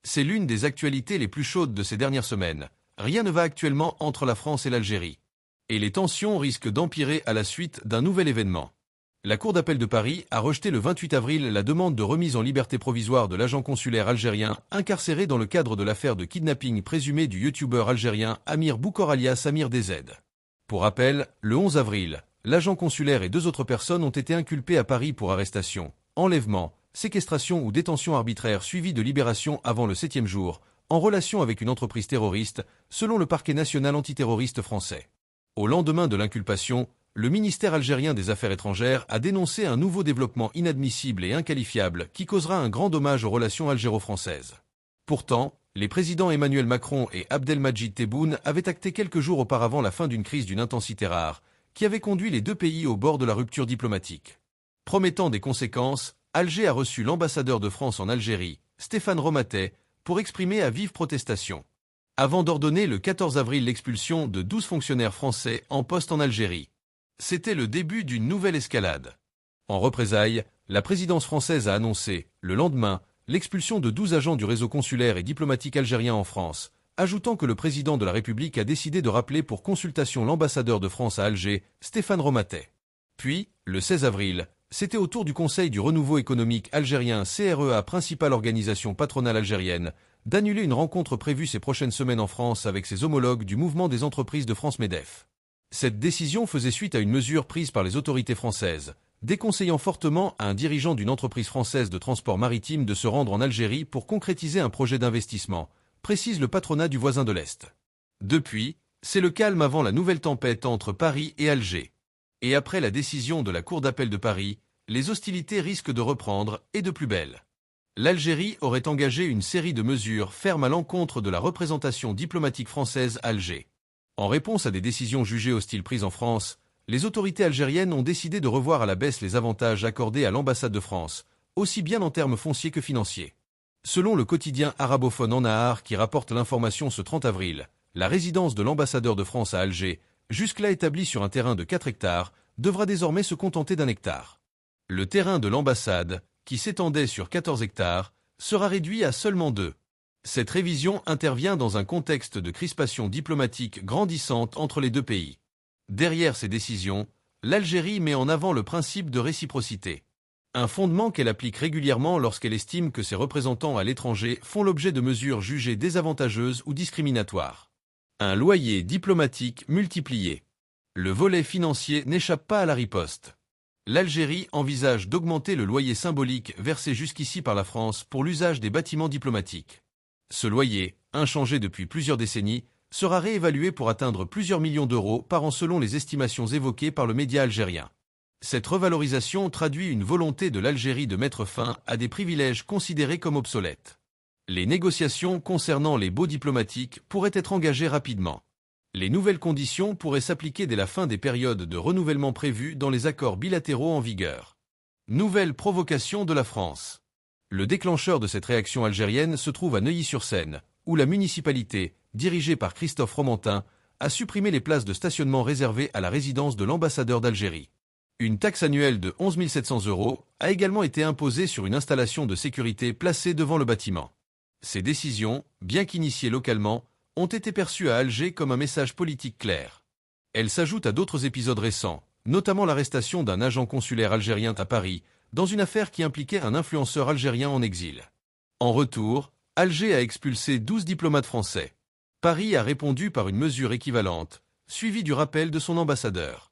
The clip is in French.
C'est l'une des actualités les plus chaudes de ces dernières semaines. Rien ne va actuellement entre la France et l'Algérie. Et les tensions risquent d'empirer à la suite d'un nouvel événement. La Cour d'appel de Paris a rejeté le 28 avril la demande de remise en liberté provisoire de l'agent consulaire algérien incarcéré dans le cadre de l'affaire de kidnapping présumé du youtubeur algérien Amir Boukor alias Amir DZ. Pour rappel, le 11 avril, l'agent consulaire et 2 autres personnes ont été inculpées à Paris pour arrestation, enlèvement, séquestration ou détention arbitraire suivie de libération avant le 7e jour, en relation avec une entreprise terroriste, selon le parquet national antiterroriste français. Au lendemain de l'inculpation, le ministère algérien des Affaires étrangères a dénoncé un nouveau développement inadmissible et inqualifiable qui causera un grand dommage aux relations algéro-françaises. Pourtant, les présidents Emmanuel Macron et Abdelmadjid Tebboune avaient acté quelques jours auparavant la fin d'une crise d'une intensité rare, qui avait conduit les 2 pays au bord de la rupture diplomatique. Promettant des conséquences, Alger a reçu l'ambassadeur de France en Algérie, Stéphane Romatet, pour exprimer à vive protestation. Avant d'ordonner le 14 avril l'expulsion de 12 fonctionnaires français en poste en Algérie. C'était le début d'une nouvelle escalade. En représailles, la présidence française a annoncé, le lendemain, l'expulsion de 12 agents du réseau consulaire et diplomatique algérien en France, ajoutant que le président de la République a décidé de rappeler pour consultation l'ambassadeur de France à Alger, Stéphane Romatet. Puis, le 16 avril, c'était au tour du Conseil du renouveau économique algérien CREA, principale organisation patronale algérienne, d'annuler une rencontre prévue ces prochaines semaines en France avec ses homologues du mouvement des entreprises de France MEDEF. Cette décision faisait suite à une mesure prise par les autorités françaises, déconseillant fortement à un dirigeant d'une entreprise française de transport maritime de se rendre en Algérie pour concrétiser un projet d'investissement, précise le patronat du voisin de l'Est. Depuis, c'est le calme avant la nouvelle tempête entre Paris et Alger. Et après la décision de la Cour d'appel de Paris, les hostilités risquent de reprendre, et de plus belle. L'Algérie aurait engagé une série de mesures fermes à l'encontre de la représentation diplomatique française à Alger. En réponse à des décisions jugées hostiles prises en France, les autorités algériennes ont décidé de revoir à la baisse les avantages accordés à l'ambassade de France, aussi bien en termes fonciers que financiers. Selon le quotidien arabophone En Nahar qui rapporte l'information ce 30 avril, la résidence de l'ambassadeur de France à Alger, jusque-là établie sur un terrain de 4 hectares, devra désormais se contenter d'1 hectare. Le terrain de l'ambassade, qui s'étendait sur 14 hectares, sera réduit à seulement 2. Cette révision intervient dans un contexte de crispation diplomatique grandissante entre les 2 pays. Derrière ces décisions, l'Algérie met en avant le principe de réciprocité. Un fondement qu'elle applique régulièrement lorsqu'elle estime que ses représentants à l'étranger font l'objet de mesures jugées désavantageuses ou discriminatoires. Un loyer diplomatique multiplié. Le volet financier n'échappe pas à la riposte. L'Algérie envisage d'augmenter le loyer symbolique versé jusqu'ici par la France pour l'usage des bâtiments diplomatiques. Ce loyer, inchangé depuis plusieurs décennies, sera réévalué pour atteindre plusieurs millions d'euros par an selon les estimations évoquées par le média algérien. Cette revalorisation traduit une volonté de l'Algérie de mettre fin à des privilèges considérés comme obsolètes. Les négociations concernant les baux diplomatiques pourraient être engagées rapidement. Les nouvelles conditions pourraient s'appliquer dès la fin des périodes de renouvellement prévues dans les accords bilatéraux en vigueur. Nouvelle provocation de la France. Le déclencheur de cette réaction algérienne se trouve à Neuilly-sur-Seine, où la municipalité, dirigée par Christophe Fromentin, a supprimé les places de stationnement réservées à la résidence de l'ambassadeur d'Algérie. Une taxe annuelle de 11 700 € a également été imposée sur une installation de sécurité placée devant le bâtiment. Ces décisions, bien qu'initiées localement, ont été perçues à Alger comme un message politique clair. Elles s'ajoutent à d'autres épisodes récents, notamment l'arrestation d'un agent consulaire algérien à Paris, dans une affaire qui impliquait un influenceur algérien en exil. En retour, Alger a expulsé 12 diplomates français. Paris a répondu par une mesure équivalente, suivie du rappel de son ambassadeur.